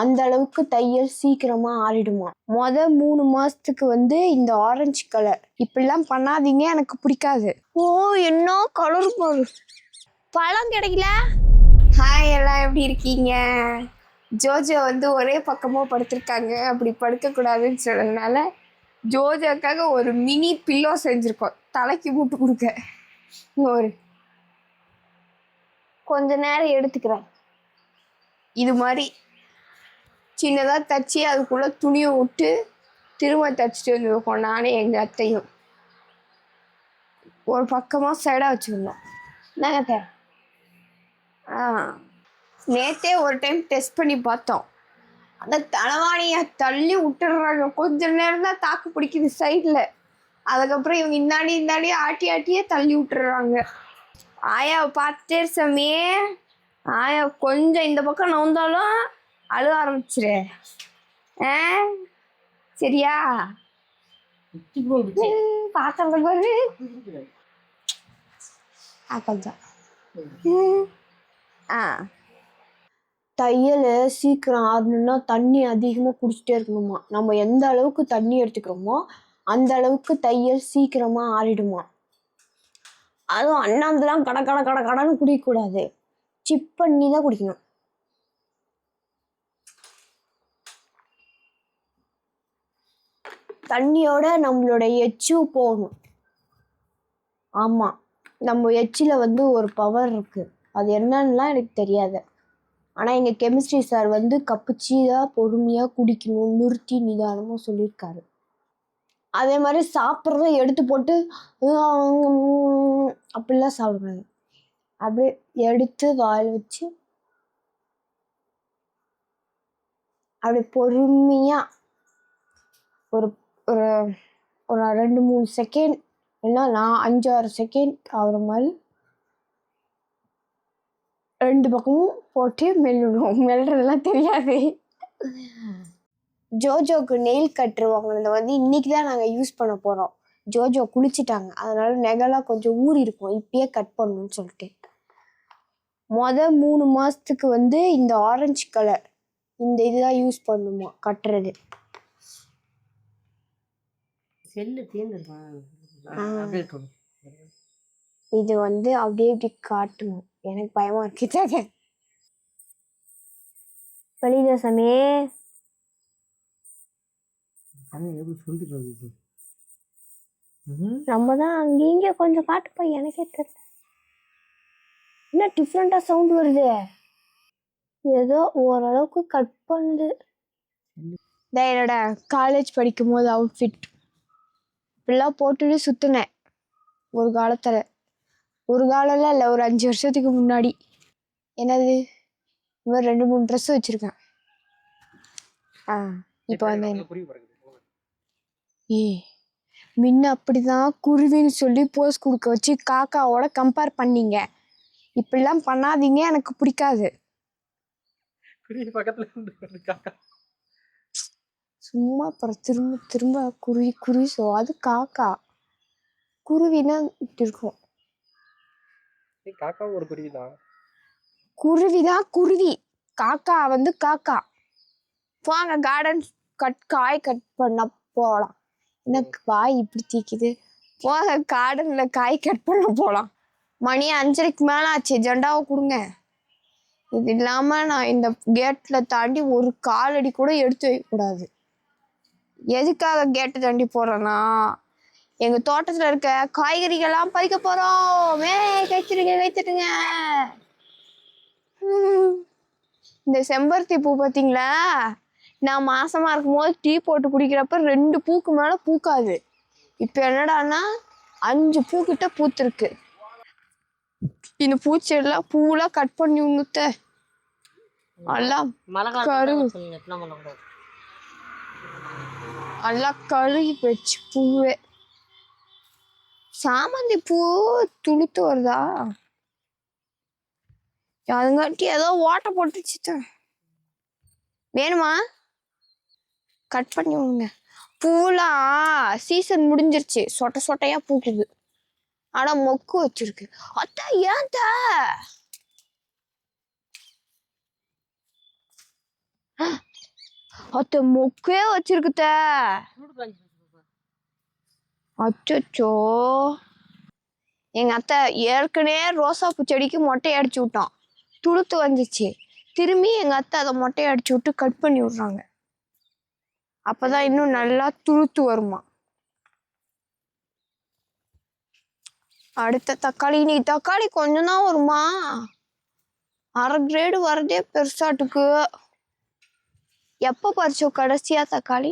அந்த அளவுக்கு தையல் சீக்கிரமா ஆறிடுமா. 3 மாசத்துக்கு இந்த ஆரஞ்சு கலர் இப்படிலாம் பண்ணாதீங்க, எனக்கு பிடிக்காது. ஓ என்ன கலர் பாரு. பழம் கிடைக்கல. ஹாய், எல்லாம் எப்படி இருக்கீங்க? ஜோஜோ ஒரே பக்கமா படுத்திருக்காங்க. அப்படி படுக்கக்கூடாதுன்னு சொன்னதுனால ஜோஜோக்காக ஒரு மினி பில்லோ செஞ்சுருக்கோம் தலைக்கு மூட்டு கொடுக்க. ஒரு கொஞ்ச நேரம் எடுத்துக்கிறேன். இது மாதிரி சின்னதாக தச்சு அதுக்குள்ளே துணியை விட்டு திரும்ப தச்சுட்டு வந்துருக்கோம். நானே எங்கள் அத்தையும் ஒரு பக்கமாக சைடாக வச்சுருந்தோம். என்னங்க நேற்றே ஒரு டைம் டெஸ்ட் பண்ணி பார்த்தோம். அந்த தலைவாணியை தள்ளி விட்டுடுறாங்க. கொஞ்ச நேரம் தான் தாக்கு பிடிக்குது சைடில். அதுக்கப்புறம் இவங்க இந்தாண்டி ஆட்டியே தள்ளி விட்டுறாங்க. ஆயாவை பார்த்துட்டே சாமி. ஆயா கொஞ்சம் இந்த பக்கம் நவுந்தாலும் அழுக ஆரம்பிச்சிரு. சரியா? பார்க்கறது பாரு. கொஞ்சம் தையல் சீக்கிரம் ஆகணும்னா தண்ணி அதிகமாக குடிச்சிட்டே இருக்கணுமா. நம்ம எந்த அளவுக்கு தண்ணி எடுத்துக்கிறோமோ அந்த அளவுக்கு தையல் சீக்கிரமா ஆறிடுமா. அதுவும் அண்ணாந்துலாம் கடன்னு குடிக்கக்கூடாது. சிப் பண்ணி தான் குடிக்கணும். தண்ணியோட நம்மளோட எச்சும் போகணும். ஆமாம், நம்ம எச்சில் ஒரு பவர் இருக்கு. அது என்னன்னுலாம் எனக்கு தெரியாது. ஆனால் எங்கள் கெமிஸ்ட்ரி சார் கப்புச்சியாக பொறுமையாக குடிக்கணும், நிறுத்தி நிதானமாக சொல்லியிருக்காரு. அதே மாதிரி சாப்பிட்றத எடுத்து போட்டு அப்படிலாம் சாப்பிடுறாங்க. அப்படியே எடுத்து வாயில் வச்சு அப்படி பொறுமையாக ஒரு ஒரு ஒரு 2-3 செகண்ட் இல்லைன்னா நான் 5-6 செகண்ட் ஆகிற மாதிரி 2 பக்கமும் போட்டு மெல்லணும். மெல்றதெல்லாம் தெரியாது. ஜோஜோக்கு நெயில் கட்டர் வாங்கினது இன்னைக்கு தான் நாங்கள் யூஸ் பண்ண போகிறோம். ஜோஜோ குளிச்சுட்டாங்க, அதனால நெகெல்லாம் கொஞ்சம் ஊறி இருக்கும். இப்பயே கட் பண்ணணும்னு சொல்லிட்டு 3 மாதத்துக்கு இந்த ஆரஞ்சு கலர் இந்த இதுதான் யூஸ் பண்ணுமா கட்டுறது. இது அப்படியே இப்படி காட்டணும். எனக்கு பயமா இருக்கு. வெளிதேசமே நம்ம தான் அங்கீங்க கொஞ்சம் காட்டுப்பா. எனக்கே தெரியல என்ன டிஃப்ரெண்டா சவுண்ட் வருது. ஏதோ ஓரளவுக்கு கட் பண்ணுது. என்னோட காலேஜ் படிக்கும் போது அவுட்ஃபிட் இப்படிலாம் போட்டுட்டு சுத்தினேன் ஒரு காலத்துல. ஒரு காலம்லாம் இல்லை, ஒரு 5 வருஷத்துக்கு முன்னாடி. என்னது இவர் 2-3 ட்ரெஸ் வச்சிருக்கேன். இப்போ முன்ன அப்படிதான் குருவின்னு சொல்லி போஸ் கொடுக்க வச்சு காக்காவோட கம்பேர் பண்ணீங்க. இப்படிலாம் பண்ணாதீங்க, எனக்கு பிடிக்காது. சும்மா அப்புறம் திரும்ப குருவி அது காக்கா. குருவினா இப்படி இருக்கும். காக்கா ஒரு குருவிதான். குருவிதான் குருவி. காக்கா காக்கா. போங்க கார்டன் காய் கட் பண்ண போகலாம். எனக்கு வாய் இப்படி தீக்குது. போங்க கார்டன்ல காய் கட் பண்ண போகலாம். மணி 5:30 மேல ஆச்சு. ஜெண்டாவை கொடுங்க. இது இல்லாம நான் இந்த கேட்ல தாண்டி ஒரு காலடி கூட எடுத்து வைக்கக்கூடாது. எதுக்காக கேட்டை தாண்டி போறேன்னா, எங்க தோட்டத்துல இருக்க காய்கறிகள்லாம் பறிக்க போறோம். கைத்துடுங்க. இந்த செம்பருத்தி பூ பார்த்தீங்களா? நான் மாசமா இருக்கும்போது டீ போட்டு குடிக்கிறப்ப 2 பூக்கு மேல பூக்காது. இப்ப என்னடான்னா 5 பூ கிட்ட பூத்திருக்கு. இந்த பூச்செடிலாம் பூலாம் கட் பண்ணி உண்ணுத்த எல்லாம் கருகி போச்சு பூவே. சாமந்தி பூ துளுத்து வருதா? அதுங்காட்டி ஏதோ ஓட்டை போட்டுச்சு. வேணுமா? கட் பண்ணி விடுங்க. பூலாம் சீசன் முடிஞ்சிருச்சு. சொட்டையா பூக்குது. ஆனா மொக்கு வச்சிருக்கு. அதான் ஏன் அத்த மொக்கையே வச்சிருக்குத்த. அச்சோ, எங்க அத்தை ஏற்கனவே ரோசாப்பூ செடிக்கு மொட்டை அடிச்சு விட்டோம், துளுத்து வந்துச்சு. திரும்பி எங்க அத்தை அதை மொட்டையை அடிச்சு விட்டு கட் பண்ணி விடுறாங்க. அப்பதான் இன்னும் நல்லா துளுத்து வருமா. அடுத்த தக்காளி, நீ தக்காளி கொஞ்சம் தான் வருமா, அரை கிரேடு வரதே பெருசாட்டுக்கு. எப்ப பறிச்சோம் கடைசியா தக்காளி?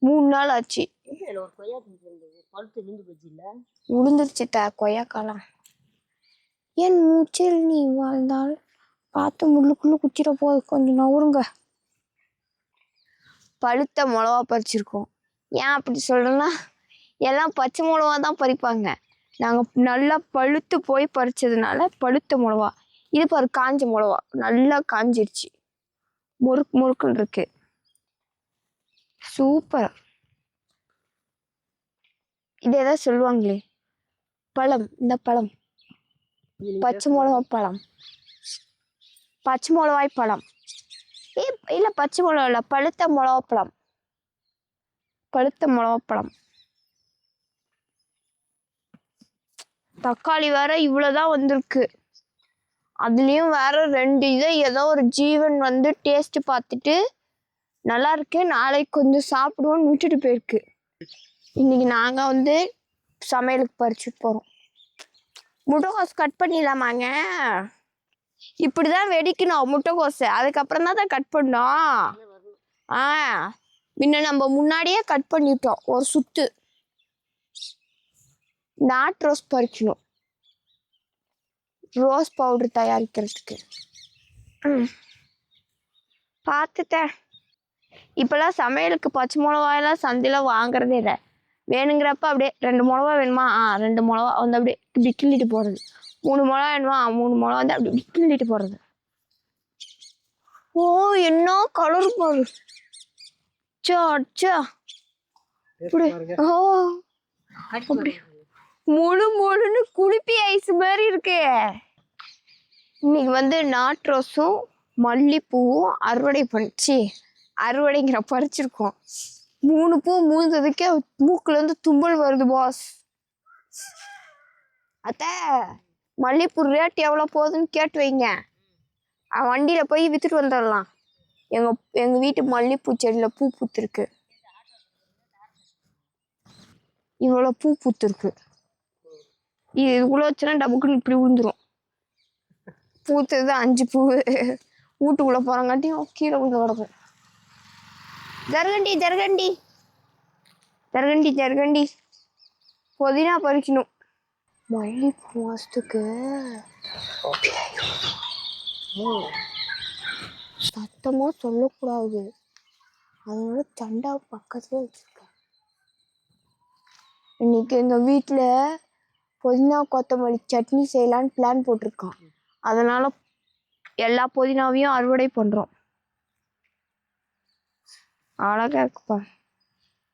3 நாள் ஆச்சு. உளுந்துருச்சுட்ட கொய்யாக்காலாம். என் மூச்சில் நீ வாழ்ந்தால் பார்த்து முள்ளுக்குள்ள குச்சிட போகுது, கொஞ்சம் நவுருங்க. பழுத்த மிளவா பறிச்சிருக்கோம். ஏன் அப்படி சொல்றேன்னா, எல்லாம் பச்சை மிளவா தான் பறிப்பாங்க, நாங்க நல்லா பழுத்து போய் பறிச்சதுனால பழுத்த மிளவா. இது பாரு காஞ்ச மிளவா, நல்லா காஞ்சிருச்சு, முறுக்கு முறுக்குன்னு இருக்கு, சூப்பர். இது ஏதாவது சொல்லுவாங்களே பழம், இந்த பழம் பச்சை மிளவா பழம், பச்சை மிளவாய் பழம். இல்ல பச்சை மிளவா இல்ல, பழுத்த மிளவா பழம், பழுத்த மிளவா பழம். தக்காளி வேற இவ்வளவுதான் வந்திருக்கு. அதுலயும் வேற 2 இதை ஏதோ ஒரு ஜீவன் வந்து டேஸ்ட் பார்த்துட்டு நல்லா இருக்கு, நாளைக்கு கொஞ்சம் சாப்பிடுவோன்னு விட்டுட்டு போயிருக்கு. இன்னைக்கு நாங்க வந்து சமையலுக்கு பறிச்சுட்டு போறோம். முட்டைக்கோஸ் கட் பண்ணிடலாமாங்க? இப்படிதான் வெடிக்கணும் முட்டைக்கோசை, அதுக்கப்புறம் தான் கட் பண்ணோம். முன்ன நம்ம முன்னாடியே கட் பண்ணிட்டோம் ஒரு சுத்து. நாட் ரோஸ் பறிக்கணும், ரோஸ் பவுடர் தயாரிக்கிறதுக்கு. பார்த்துட்டேன். இப்பெல்லாம் சமையலுக்கு பச்சை மிளகாயெல்லாம் சந்தையில வாங்குறதே இல்லை. வேணுங்கிறப்ப அப்படியே 2 மிளகா வேணுமா, 2 மிளகா வந்து அப்படியே இப்படி கிள்ளிட்டு போறது. 3 மிளகா வேணுமா, 3 மிளகா வந்து அப்படி கிள்ளிட்டு போறது. ஓ என்ன கலர் பாரு, ஓ முழு முழுன்னு குளிப்பி ஐஸ் மாதிரி இருக்கு. இன்னைக்கு வந்து நாட் ரோஸும் மல்லிப்பூவும் அறுவடை பண்ணிச்சு, அறுவடைங்கிற பறிச்சிருக்கோம். 3 பூ மூந்ததுக்கே மூக்குல இருந்து தும்பல் வருது பாஸ். அத்த மல்லிப்பூ ரேட் எவ்வளவு போகுதுன்னு கேட்டு வைங்க, வண்டியில போய் வித்துட்டு வந்துடலாம். எங்க வீட்டு மல்லிப்பூ செடியில பூ பூத்திருக்கு, இவ்வளவு பூ பூத்திருக்கு. இதுக்குள்ள வச்சுன்னா டபுக்குன்னு இப்படி விழுந்துரும். பூத்தது 5 பூ, வீட்டுக்குள்ள போறங்காட்டியும் கீழே விழுந்து கிடக்கும். ஜருகண்டி ஜருகண்டி ஜருகண்டி ஜருகண்டி, புதினா பறிக்கணும். மல்லிப்பூ வாசத்துக்கு சத்தமா சொல்லக்கூடாது, அதனால சண்டா பக்கத்துல வச்சிருக்கேன். இன்னைக்கு எங்க வீட்டுல புதினா கொத்தமல்லி சட்னி செய்யலான்னு பிளான் போட்டிருக்கான். அதனால எல்லா புதினாவையும் அறுவடை பண்றோம். அழகா இருக்குப்பா.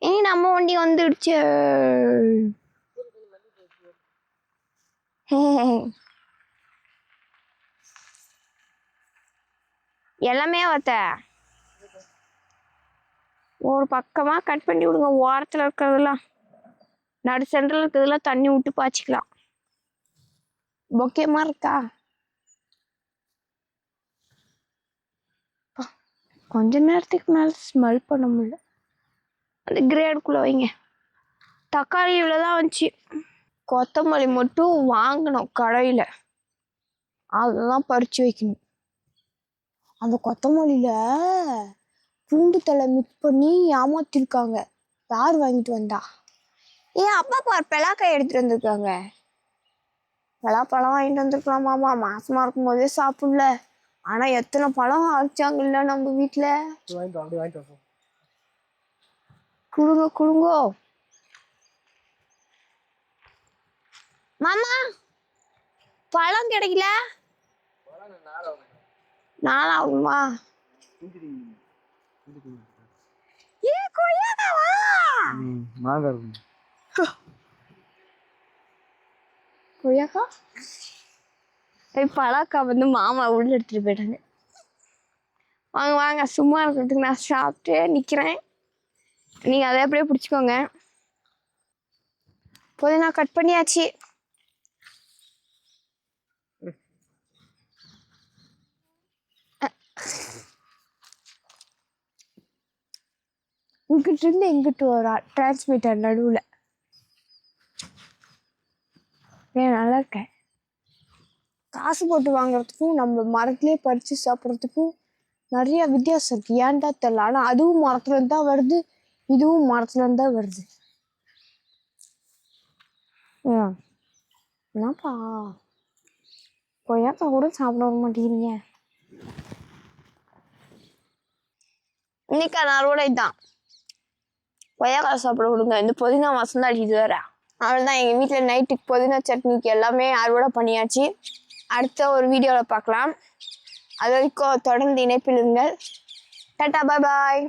இனி நம்ம வண்டி வந்துடுச்சு. எல்லாமே வத்த ஒரு பக்கமா கட் பண்ணி விடுங்க. ஓரத்துல இருக்கிறதெல்லாம், நடு சென்டர்ல இருக்கிறதெல்லாம் தண்ணி விட்டு பாய்ச்சிக்கலாம். பொக்கேமா இருக்கா? கொஞ்ச நேரத்துக்கு மேல ஸ்மெல் பண்ண முடியல. அந்த கிரேடுக்குள்ள வைங்க. தக்காளி இவ்வளவுதான் வந்துச்சு. கொத்தமல்லி மட்டும் வாங்கணும் கடையில, அதெல்லாம் பறிச்சு வைக்கணும். அந்த கொத்தமல்லியில பூண்டு தலை மிக்ஸ் பண்ணி ஏமாத்திருக்காங்க. யார் வாங்கிட்டு வந்தா? ஏன் அப்பா பார் பெலாக்காய் எடுத்துட்டு வந்திருக்காங்க. பலாப்பழம் வாங்கிட்டு வந்திருக்கலாமாமா, மாசமா இருக்கும் போதே சாப்பிடல. ஆனா எத்தனை பழம் அரைச்சாங்கல்ல நம்ம வீட்டுல. குடுங்க குடுங்கோ மாமா, பழம் கிடைக்கல. 4 ஆகுமா? ஏ கொய்யாக்காவா? கொய்யாக்கா பழாக்கா வந்து மாமா உள்ள எடுத்துட்டு போயிட்டாங்க. வாங்க வாங்க, சும்மா இருக்கிறதுக்கு நான் சாப்பிட்டு நிற்கிறேன். நீங்கள் அதை அப்படியே பிடிச்சிக்கோங்க. புதினா கட் பண்ணியாச்சு. இங்கிட்டு இருந்து எங்கிட்டு வரா டிரான்ஸ்மிட்டர் நடுவில். நல்லா இருக்கேன். காசு போட்டு வாங்குறதுக்கும் நம்ம மரத்துலேயே பறித்து சாப்பிட்றதுக்கும் நிறைய வித்தியாசம் இருக்குது. ஏன்டா தெரியல. ஆனால் அதுவும் மரத்துலேருந்து தான் வருது, இதுவும் மரத்துலேருந்து தான் வருது. என்னப்பா கொய்யாக்கா கூட சாப்பிட வர மாட்டேங்கிறீங்க. இன்னைக்கு அறுவடை தான். கொய்யாக்காய் சாப்பிட விடுங்க. இந்த புதினா வாசம் தான் அடிக்குது வேற. அவ்வளோதான், எங்கள் வீட்டில் நைட்டுக்கு புதினா சட்னிக்கு எல்லாமே அறுவடை பண்ணியாச்சு. அடுத்த ஒரு வீடியோவில் பார்க்கலாம். அது வரைக்கும் தொடர்ந்து இணைப்பில் இருங்கள். டாடா, பாய் பாய்.